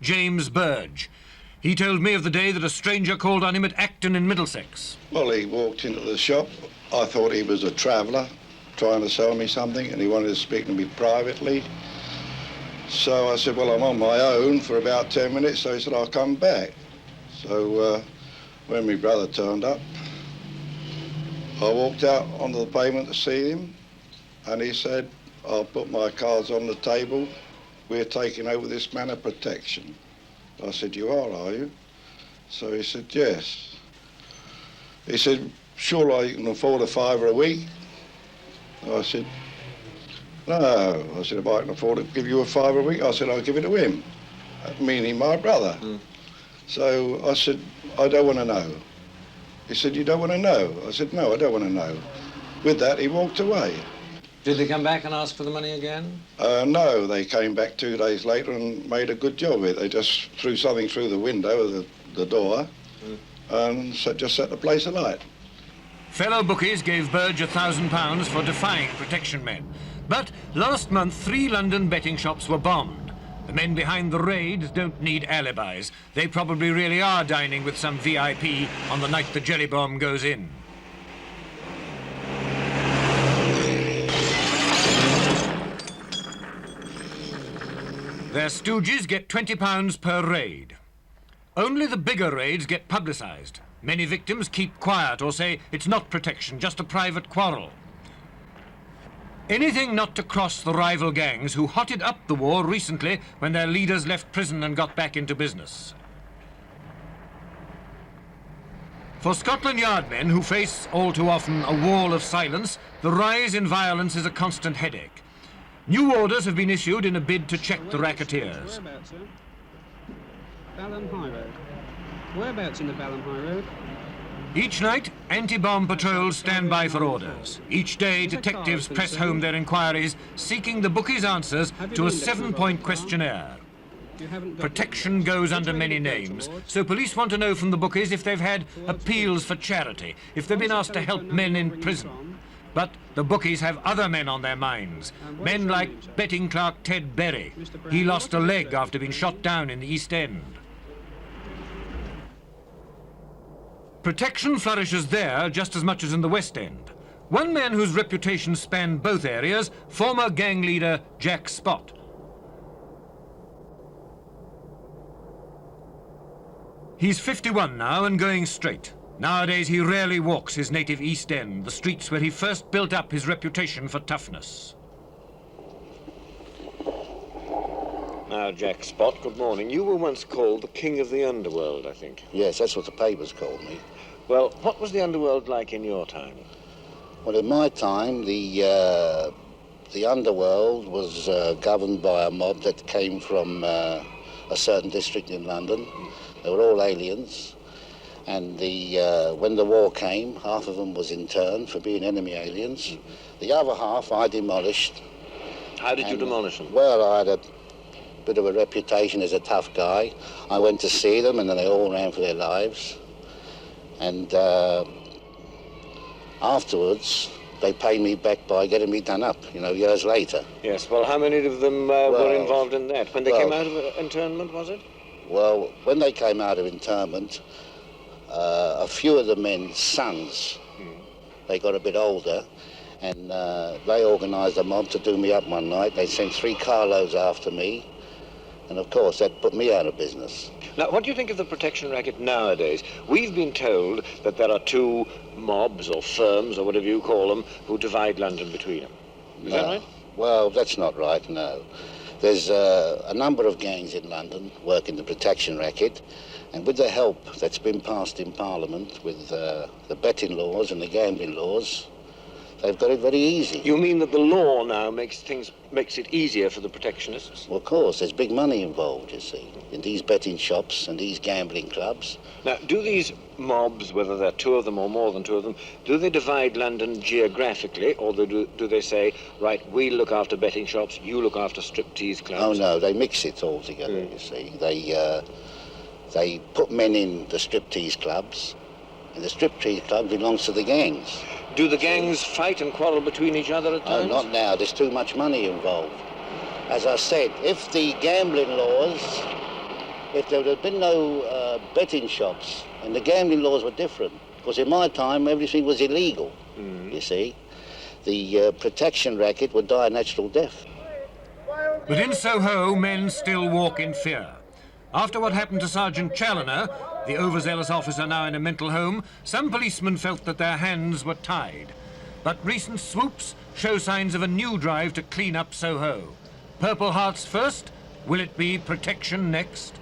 James Burge. He told me of the day that a stranger called on him at Acton in Middlesex. Well, he walked into the shop. I thought he was a traveller trying to sell me something, and he wanted to speak to me privately. So I said, well, I'm on my own for about 10 minutes, so he said, I'll come back. So when my brother turned up, I walked out onto the pavement to see him, and he said, I'll put my cards on the table. We're taking over this man of protection. I said, you are you? So he said, yes. He said, sure, you can afford a £5 a week? I said, no. I said, if I can afford to give you a £5 a week, I said, I'll give it to him, meaning my brother. So I said, I don't want to know. He said, you don't want to know? I said, no, I don't want to know. With that, he walked away. Did they come back and ask for the money again? No, they came back 2 days later and made a good job of it. They just threw something through the window of the door and just set the place alight. Fellow bookies gave Burge £1,000 for defying protection men. But last month, 3 London betting shops were bombed. The men behind the raids don't need alibis. They probably really are dining with some VIP on the night the jelly bomb goes in. Their stooges get £20 per raid. Only the bigger raids get publicised. Many victims keep quiet or say it's not protection, just a private quarrel. Anything not to cross the rival gangs who hotted up the war recently when their leaders left prison and got back into business. For Scotland Yard men who face all too often a wall of silence, the rise in violence is a constant headache. New orders have been issued in a bid to check the racketeers. Whereabouts, sir? Balham High Road. Whereabouts in the Balham High Road? Each night, anti-bomb patrols stand by for orders. Each day, detectives press home their inquiries, seeking the bookies' answers to a 7-point questionnaire. Protection goes under many names, so police want to know from the bookies if they've had appeals for charity, if they've been asked to help men in prison. But the bookies have other men on their minds, men like betting clerk Ted Berry. He lost a leg after being shot down in the East End. Protection flourishes there just as much as in the West End. One man whose reputation spanned both areas, former gang leader Jack Spot. He's 51 now and going straight. Nowadays, he rarely walks his native East End, the streets where he first built up his reputation for toughness. Now, Jack Spot, good morning. You were once called the king of the underworld, I think. Yes, that's what the papers called me. Well, what was the underworld like in your time? Well, in my time, the underworld was governed by a mob that came from a certain district in London. They were all aliens. And when the war came, half of them was interned for being enemy aliens. The other half I demolished. How did you demolish them? Well, I had a bit of a reputation as a tough guy. I went to see them, and then they all ran for their lives. And afterwards, they paid me back by getting me done up, years later. Yes, well, how many of them were involved in that? When they came out of internment, was it? Well, when they came out of internment, a few of the men's sons, they got a bit older, and they organised a mob to do me up one night. They sent 3 carloads after me, and of course that put me out of business. Now, what do you think of the protection racket nowadays? We've been told that there are 2 mobs or firms or whatever you call them who divide London between them. Is that right? Well, that's not right, no. There's a number of gangs in London working the protection racket, and with the help that's been passed in Parliament with the betting laws and the gambling laws, they've got it very easy. You mean that the law now makes it easier for the protectionists? Well, of course, there's big money involved, you see, in these betting shops and these gambling clubs. Now, do these mobs, whether there are 2 of them or more than 2 of them, do they divide London geographically, or do they say, right, we look after betting shops, you look after striptease clubs? Oh, no, they mix it all together, you see. They put men in the striptease clubs, and the striptease club belongs to the gangs. Do the gangs fight and quarrel between each other at times? Oh, not now. There's too much money involved. As I said, if the gambling laws if there had been no betting shops, and the gambling laws were different, because in my time everything was illegal, you see, the protection racket would die a natural death. But in Soho, men still walk in fear. After what happened to Sergeant Challoner, the overzealous officer now in a mental home, some policemen felt that their hands were tied. But recent swoops show signs of a new drive to clean up Soho. Purple Hearts first, will it be protection next?